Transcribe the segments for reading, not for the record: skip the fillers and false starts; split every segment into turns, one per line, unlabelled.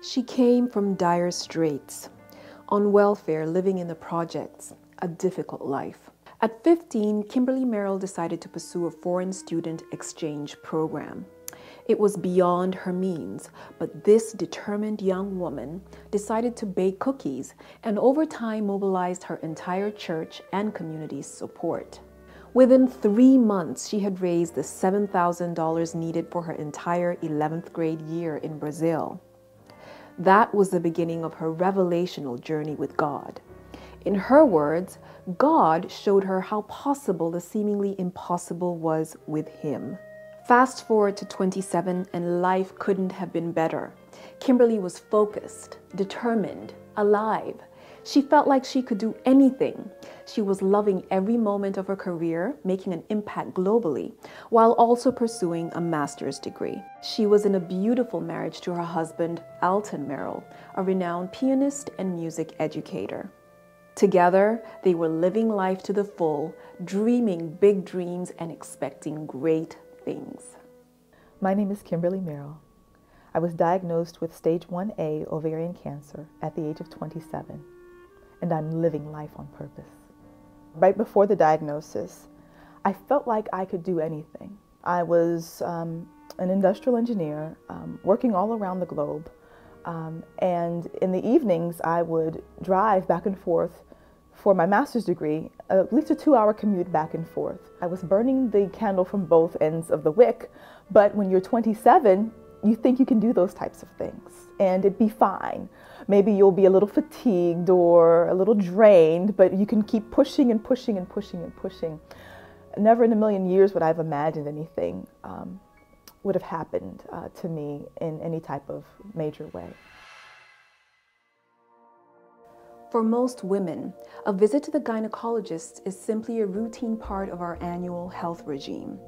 She came from dire straits, on welfare, living in the projects, a difficult life. At 15, Kimberly Merrell decided to pursue a foreign student exchange program. It was beyond her means, but this determined young woman decided to bake cookies and over time mobilized her entire church and community's support. Within 3 months, she had raised the $7,000 needed for her entire 11th grade year in Brazil. That was the beginning of her revelational journey with God. In her words, God showed her how possible the seemingly impossible was with Him. Fast forward to 27 and life couldn't have been better. Kimberly was focused, determined, alive. She felt like she could do anything. She was loving every moment of her career, making an impact globally, while also pursuing a master's degree. She was in a beautiful marriage to her husband, Alton Merrell, a renowned pianist and music educator. Together, they were living life to the full, dreaming big dreams and expecting great things.
My name is Kimberly Merrell. I was diagnosed with stage 1A ovarian cancer at the age of 27, and I'm living life on purpose. Right before the diagnosis, I felt like I could do anything. I was an industrial engineer working all around the globe, and in the evenings I would drive back and forth for my master's degree, at least a 2-hour commute back and forth. I was burning the candle from both ends of the wick, but when you're 27, you think you can do those types of things and it'd be fine. Maybe you'll be a little fatigued or a little drained, but you can keep pushing and pushing and pushing and pushing. Never in a million years would I have imagined anything would have happened to me in any type of major way.
For most women, a visit to the gynecologist is simply a routine part of our annual health regime.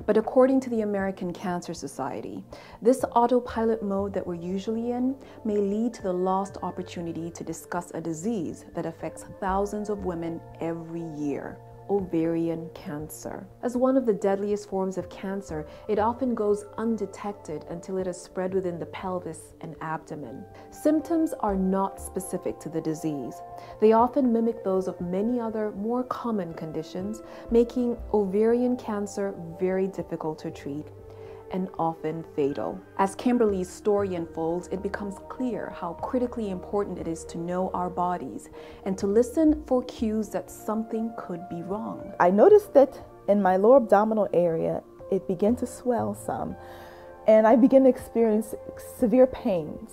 But according to the American Cancer Society, this autopilot mode that we're usually in may lead to the lost opportunity to discuss a disease that affects thousands of women every year: ovarian cancer. As one of the deadliest forms of cancer, it often goes undetected until it has spread within the pelvis and abdomen. Symptoms are not specific to the disease. They often mimic those of many other more common conditions, making ovarian cancer very difficult to treat and often fatal. As Kimberly's story unfolds, it becomes clear how critically important it is to know our bodies and to listen for cues that something could be wrong.
I noticed that in my lower abdominal area, it began to swell some, and I began to experience severe pains.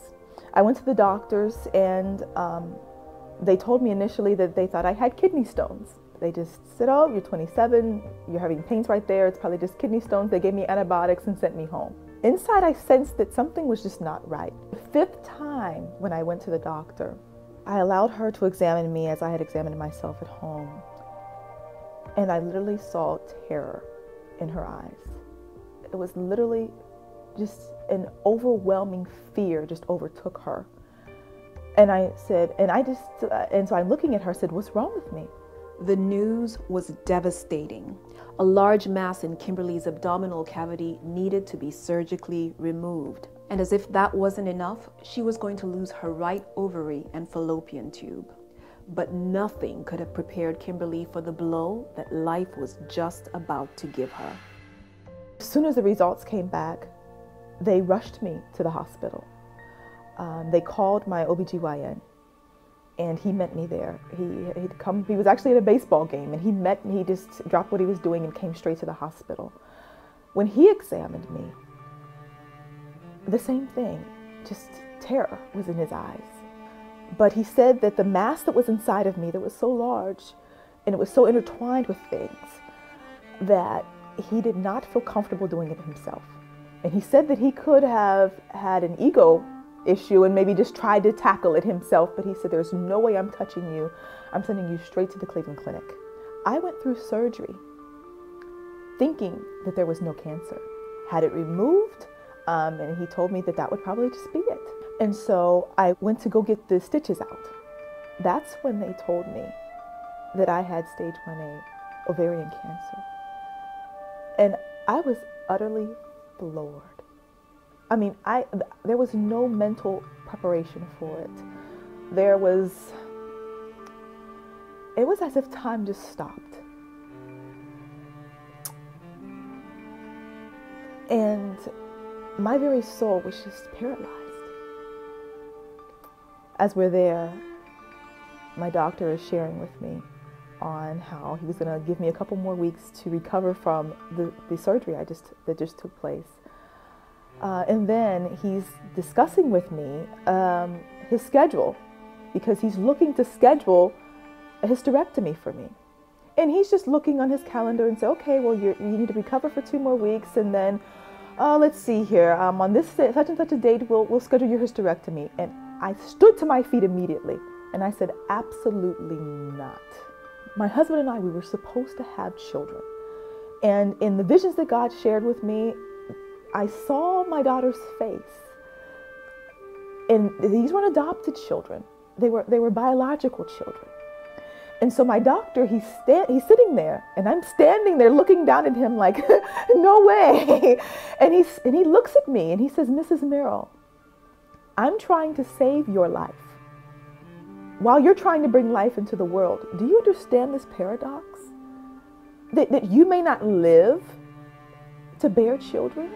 I went to the doctors and they told me initially that they thought I had kidney stones. They just said, oh, you're 27, you're having pains right there, it's probably just kidney stones. They gave me antibiotics and sent me home. Inside, I sensed that something was just not right. The 5th time when I went to the doctor, I allowed her to examine me as I had examined myself at home. And I literally saw terror in her eyes. It was literally just an overwhelming fear just overtook her. And I said, and so I'm looking at her, I said, what's wrong with me?
The news was devastating. A large mass in Kimberly's abdominal cavity needed to be surgically removed. And as if that wasn't enough, she was going to lose her right ovary and fallopian tube. But nothing could have prepared Kimberly for the blow that life was just about to give her.
As soon as the results came back, they rushed me to the hospital. They called my OBGYN. And he met me there. He was actually at a baseball game, and he just dropped what he was doing and came straight to the hospital. When he examined me, the same thing, just terror was in his eyes. But he said that the mass that was inside of me that was so large, and it was so intertwined with things, that he did not feel comfortable doing it himself. And he said that he could have had an ego issue and maybe just tried to tackle it himself, but he said, there's no way I'm touching you. I'm sending you straight to the Cleveland Clinic. I went through surgery thinking that there was no cancer. Had it removed, and he told me that that would probably just be it. And so I went to go get the stitches out. That's when they told me that I had stage 1A ovarian cancer. And I was utterly floored. I mean, there was no mental preparation for it, it was as if time just stopped. And my very soul was just paralyzed. As we're there, my doctor is sharing with me on how he was going to give me a couple more weeks to recover from the surgery that just took place. And then he's discussing with me his schedule, because he's looking to schedule a hysterectomy for me. And he's just looking on his calendar and say, okay, well, you need to recover for 2 more weeks, and then let's see here, on this such and such a date, we'll schedule your hysterectomy. And I stood to my feet immediately, and I said, absolutely not. My husband and I, we were supposed to have children. And in the visions that God shared with me, I saw my daughter's face. And these weren't adopted children. They were biological children. And so my doctor, he's sitting there, and I'm standing there looking down at him like, no way. And he looks at me and he says, Mrs. Merrell, I'm trying to save your life while you're trying to bring life into the world. Do you understand this paradox? That you may not live to bear children?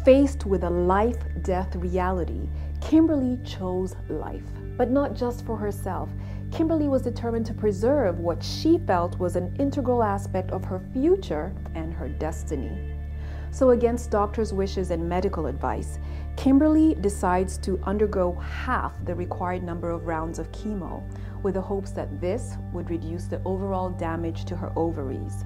Faced with a life-death reality, Kimberly chose life, but not just for herself. Kimberly was determined to preserve what she felt was an integral aspect of her future and her destiny. So against doctors' wishes and medical advice, Kimberly decides to undergo half the required number of rounds of chemo, with the hopes that this would reduce the overall damage to her ovaries.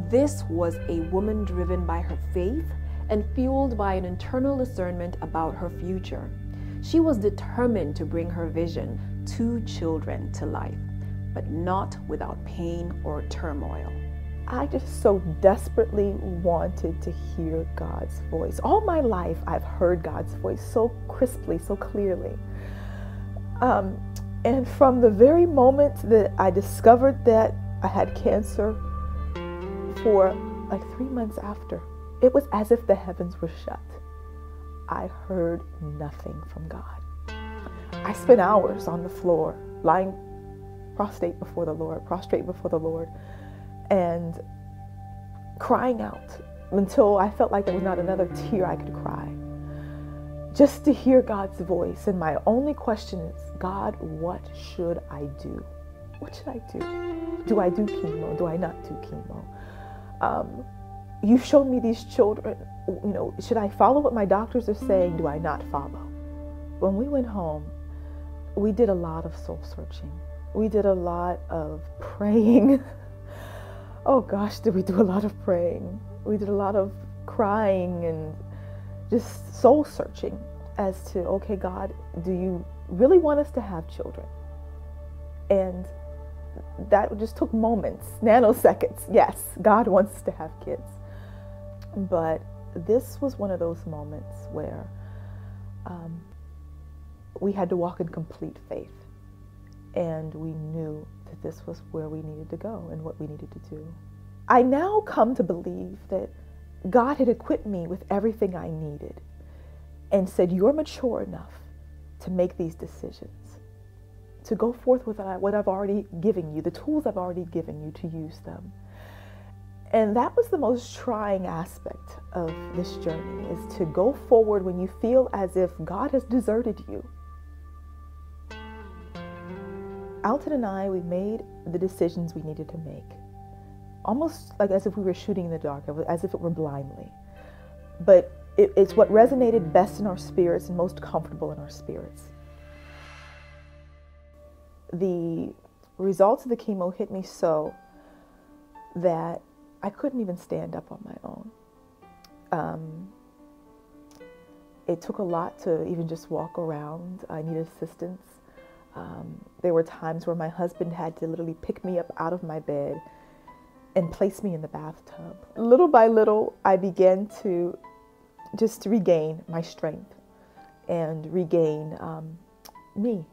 This was a woman driven by her faith and fueled by an internal discernment about her future. She was determined to bring her vision, 2 children, to life, but not without pain or turmoil.
I just so desperately wanted to hear God's voice. All my life, I've heard God's voice so crisply, so clearly. And from the very moment that I discovered that I had cancer, for like 3 months after, it was as if the heavens were shut. I heard nothing from God. I spent hours on the floor, lying prostrate before the Lord, and crying out until I felt like there was not another tear I could cry, just to hear God's voice. And my only question is, God, what should I do? What should I do? Do I do chemo? Do I not do chemo? You showed me these children. Should I follow what my doctors are saying? Do I not follow? When we went home, we did a lot of soul searching. We did a lot of praying. Oh gosh, did we do a lot of praying. We did a lot of crying and just soul searching as to, okay, God, do you really want us to have children? And that just took moments, nanoseconds. Yes, God wants us to have kids. But this was one of those moments where we had to walk in complete faith. And we knew that this was where we needed to go and what we needed to do. I now come to believe that God had equipped me with everything I needed and said, you're mature enough to make these decisions, to go forth with what I've already given you, the tools I've already given you, to use them. And that was the most trying aspect of this journey, is to go forward when you feel as if God has deserted you. Alton and I, we made the decisions we needed to make, almost like as if we were shooting in the dark, as if it were blindly. But it's what resonated best in our spirits and most comfortable in our spirits. The results of the chemo hit me so that I couldn't even stand up on my own. It took a lot to even just walk around. I needed assistance. There were times where my husband had to literally pick me up out of my bed and place me in the bathtub. Little by little, I began to just regain my strength and regain me.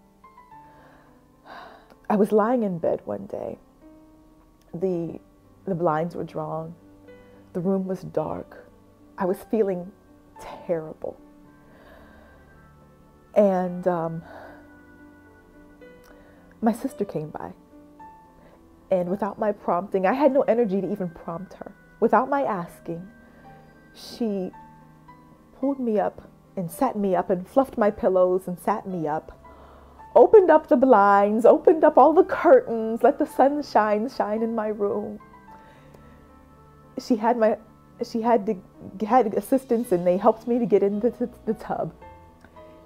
I was lying in bed one day. The blinds were drawn. The room was dark. I was feeling terrible. And my sister came by. And without my prompting, I had no energy to even prompt her. Without my asking, she pulled me up and sat me up and fluffed my pillows and sat me up, opened up the blinds, opened up all the curtains, let the sunshine shine in my room. She had assistants, and they helped me to get into the tub.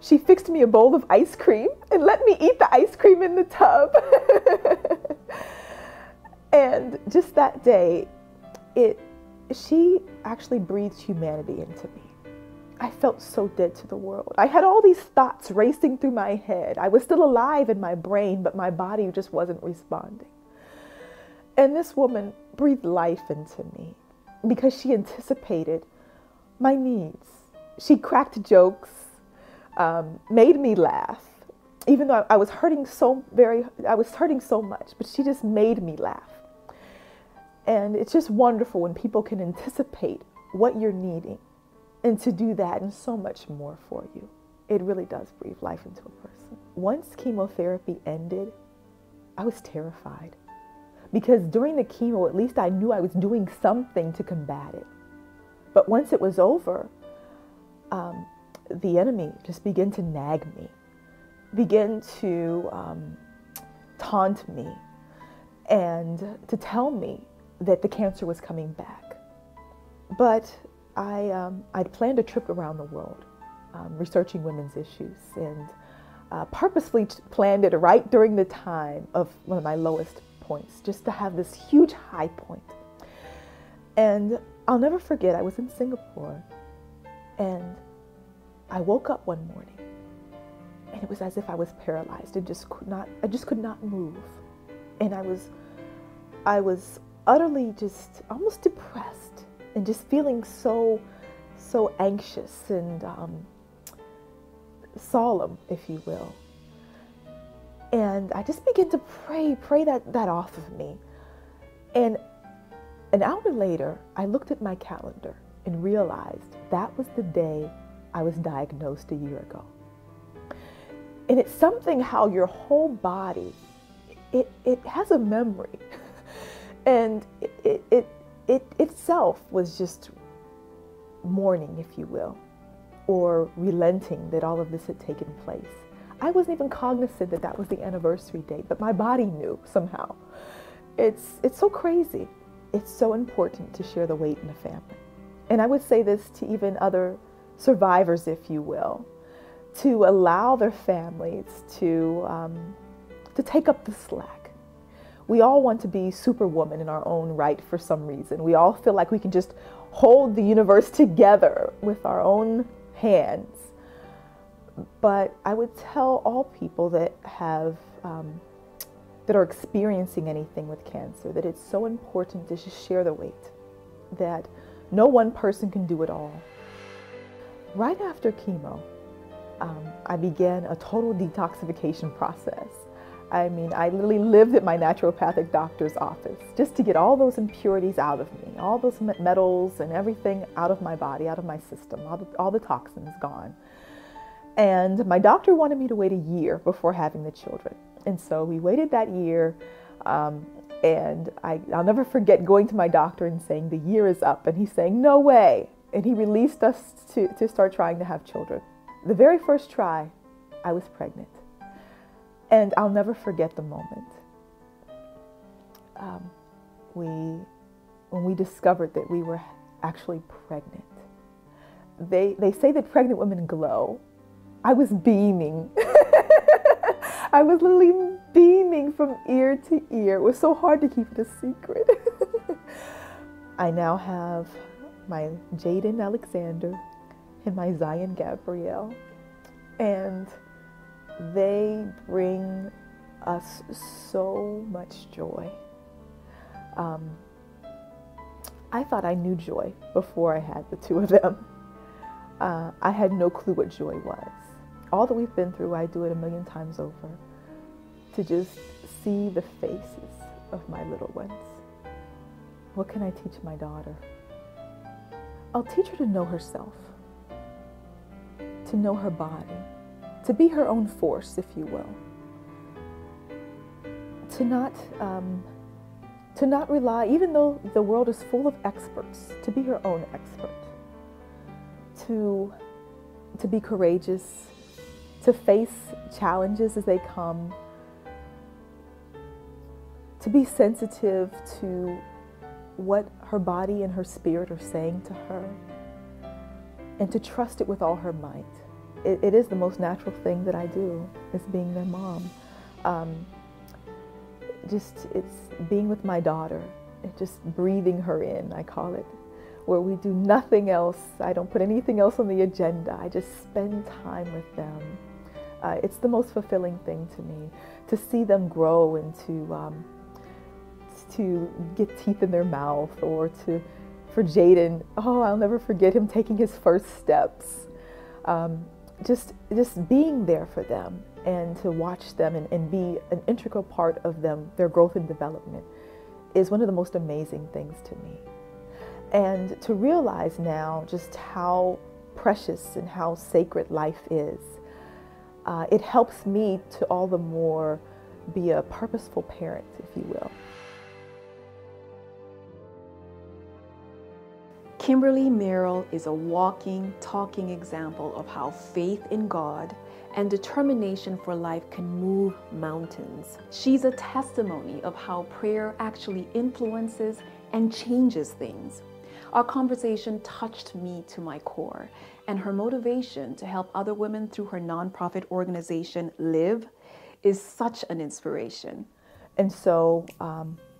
She fixed me a bowl of ice cream and let me eat the ice cream in the tub. And just that day, she actually breathed humanity into me. I felt so dead to the world. I had all these thoughts racing through my head. I was still alive in my brain, but my body just wasn't responding. And this woman breathed life into me because she anticipated my needs. She cracked jokes, made me laugh, even though I was hurting so much, but she just made me laugh. And it's just wonderful when people can anticipate what you're needing and to do that and so much more for you. It really does breathe life into a person. Once chemotherapy ended, I was terrified because during the chemo, at least I knew I was doing something to combat it. But once it was over, the enemy just began to nag me, began to taunt me, and to tell me that the cancer was coming back. But I'd planned a trip around the world, researching women's issues, and purposely planned it right during the time of one of my lowest points, just to have this huge high point. And I'll never forget, I was in Singapore, and I woke up one morning, and it was as if I was paralyzed and I just could not move. And I was utterly just almost depressed and just feeling so anxious and solemn, if you will. And I just began to pray that off of me. And an hour later, I looked at my calendar and realized that was the day I was diagnosed a year ago. And it's something how your whole body, it has a memory. And it itself was just mourning, if you will, or relenting that all of this had taken place. I wasn't even cognizant that that was the anniversary date, but my body knew somehow. It's so crazy. It's so important to share the weight in the family. And I would say this to even other survivors, if you will, to allow their families to take up the slack. We all want to be superwoman in our own right for some reason. We all feel like we can just hold the universe together with our own hands. But I would tell all people that that are experiencing anything with cancer that it's so important to just share the weight, that no one person can do it all. Right after chemo, I began a total detoxification process. I mean, I literally lived at my naturopathic doctor's office just to get all those impurities out of me, all those metals and everything out of my body, out of my system, all the toxins gone. And my doctor wanted me to wait a year before having the children. And so we waited that year, and I'll never forget going to my doctor and saying, the year is up, and he's saying, no way. And he released us to start trying to have children. The very first try, I was pregnant. And I'll never forget the moment. When we discovered that we were actually pregnant. They say that pregnant women glow. I was beaming. I was literally beaming from ear to ear. It was so hard to keep it a secret. I now have my Jaden Alexander and my Zion Gabrielle. And they bring us so much joy. I thought I knew joy before I had the two of them. I had no clue what joy was. All that we've been through, I do it 1,000,000 times over to just see the faces of my little ones. What can I teach my daughter? I'll teach her to know herself. to know her body, to be her own force, if you will, to not rely, even though the world is full of experts, to be her own expert, to be courageous, to face challenges as they come, to be sensitive to what her body and her spirit are saying to her, and to trust it with all her might. It is the most natural thing that I do, is being their mom. It's being with my daughter, and just breathing her in, I call it, where we do nothing else. I don't put anything else on the agenda. I just spend time with them. It's the most fulfilling thing to me, to see them grow and to get teeth in their mouth, or for Jaden, oh, I'll never forget him taking his first steps. Just being there for them, and to watch them and be an integral part of them, their growth and development, is one of the most amazing things to me. And to realize now just how precious and how sacred life is, it helps me to all the more be a purposeful parent, if you will.
Kimberly Merrell is a walking, talking example of how faith in God and determination for life can move mountains. She's a testimony of how prayer actually influences and changes things. Our conversation touched me to my core, and her motivation to help other women through her nonprofit organization, Live, is such an inspiration.
And so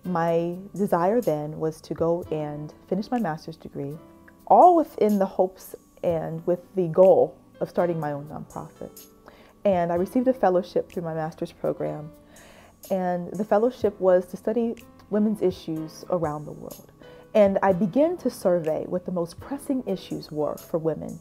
my desire then was to go and finish my master's degree, all within the hopes and with the goal of starting my own nonprofit. And I received a fellowship through my master's program, and the fellowship was to study women's issues around the world. And I began to survey what the most pressing issues were for women.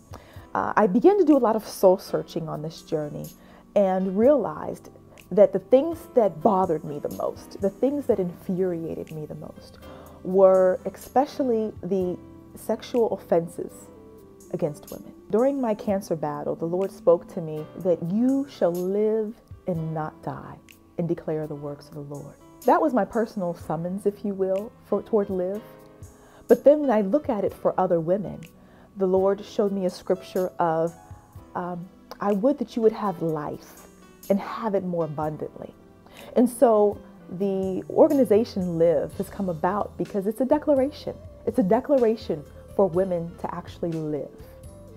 I began to do a lot of soul searching on this journey, and realized that the things that bothered me the most, the things that infuriated me the most, were especially the sexual offenses against women. During my cancer battle, the Lord spoke to me that you shall live and not die, and declare the works of the Lord. That was my personal summons, if you will, toward Live. But then when I look at it for other women, the Lord showed me a scripture of, I would that you would have life and have it more abundantly. And so the organization Live has come about because it's a declaration. It's a declaration for women to actually live.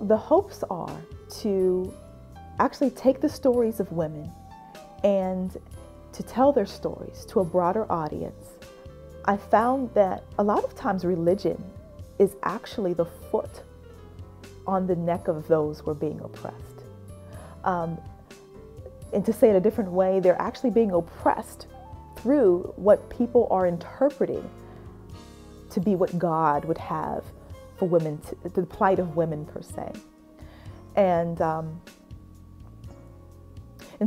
The hopes are to actually take the stories of women and to tell their stories to a broader audience. I found that a lot of times religion is actually the foot on the neck of those who are being oppressed. And to say it a different way, they're actually being oppressed through what people are interpreting to be what God would have for women, the plight of women per se. And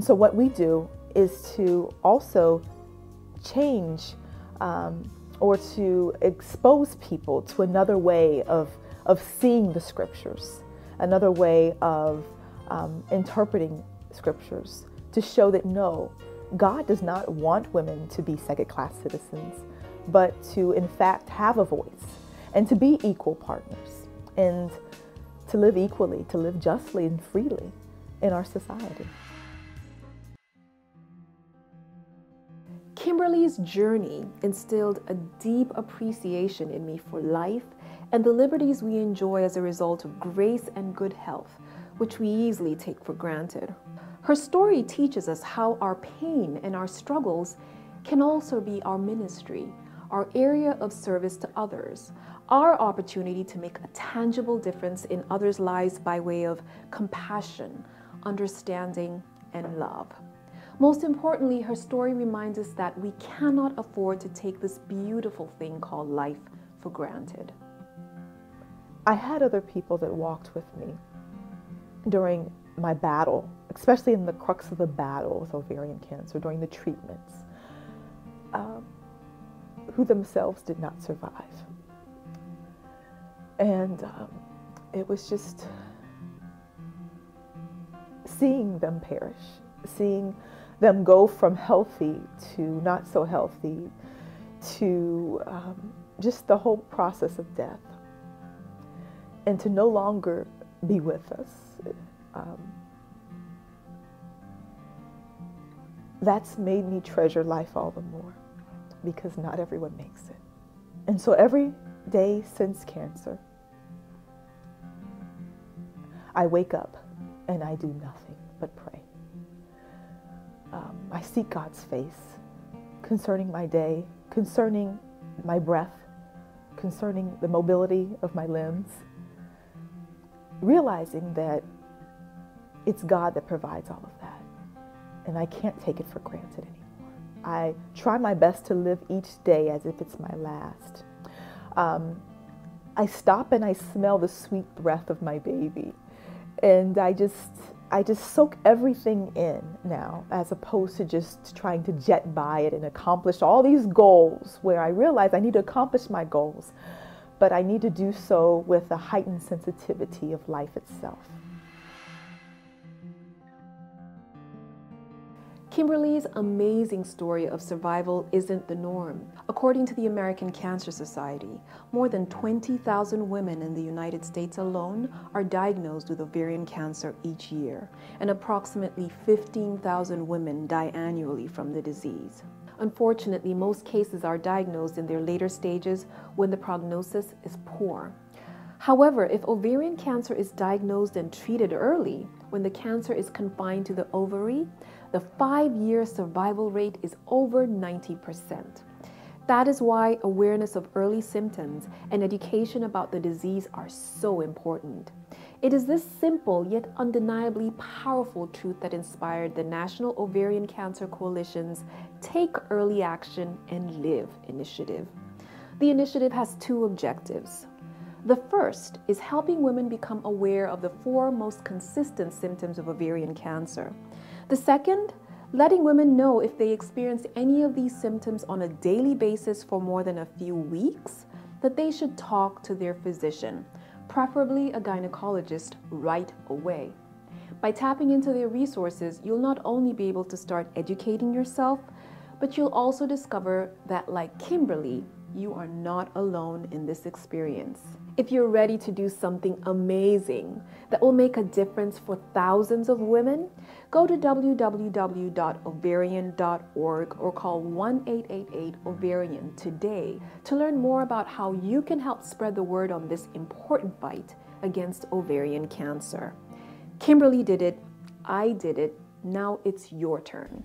so what we do is to also change or to expose people to another way of seeing the scriptures, another way of interpreting scriptures, to show that no, God does not want women to be second-class citizens, but to in fact have a voice and to be equal partners and to live equally, to live justly and freely in our society.
Kimberly's journey instilled a deep appreciation in me for life and the liberties we enjoy as a result of grace and good health, which we easily take for granted. Her story teaches us how our pain and our struggles can also be our ministry, our area of service to others, our opportunity to make a tangible difference in others' lives by way of compassion, understanding, and love. Most importantly, her story reminds us that we cannot afford to take this beautiful thing called life for granted.
I had other people that walked with me during my battle, especially in the crux of the battle with ovarian cancer, during the treatments, who themselves did not survive. And it was just seeing them perish, seeing them go from healthy to not so healthy to just the whole process of death, and to no longer be with us. That's made me treasure life all the more, because not everyone makes it. And so every day since cancer, I wake up and I do nothing but pray. I seek God's face concerning my day, concerning my breath, concerning the mobility of my limbs, realizing that it's God that provides all of that, and I can't take it for granted anymore. I try my best to live each day as if it's my last. I stop and I smell the sweet breath of my baby, and I just soak everything in now, as opposed to just trying to jet by it and accomplish all these goals, where I realize I need to accomplish my goals, but I need to do so with a heightened sensitivity of life itself.
Kimberly's amazing story of survival isn't the norm. According to the American Cancer Society, more than 20,000 women in the United States alone are diagnosed with ovarian cancer each year, and approximately 15,000 women die annually from the disease. Unfortunately, most cases are diagnosed in their later stages when the prognosis is poor. However, if ovarian cancer is diagnosed and treated early, when the cancer is confined to the ovary, the 5-year survival rate is over 90%. That is why awareness of early symptoms and education about the disease are so important. It is this simple yet undeniably powerful truth that inspired the National Ovarian Cancer Coalition's Take Early Action and Live initiative. The initiative has 2 objectives. The first is helping women become aware of the 4 most consistent symptoms of ovarian cancer. The second, letting women know if they experience any of these symptoms on a daily basis for more than a few weeks, that they should talk to their physician, preferably a gynecologist, right away. By tapping into their resources, you'll not only be able to start educating yourself, but you'll also discover that, like Kimberly, you are not alone in this experience. If you're ready to do something amazing that will make a difference for thousands of women, go to www.ovarian.org or call 1-888-OVARIAN today to learn more about how you can help spread the word on this important fight against ovarian cancer. Kimberly did it, I did it, now it's your turn.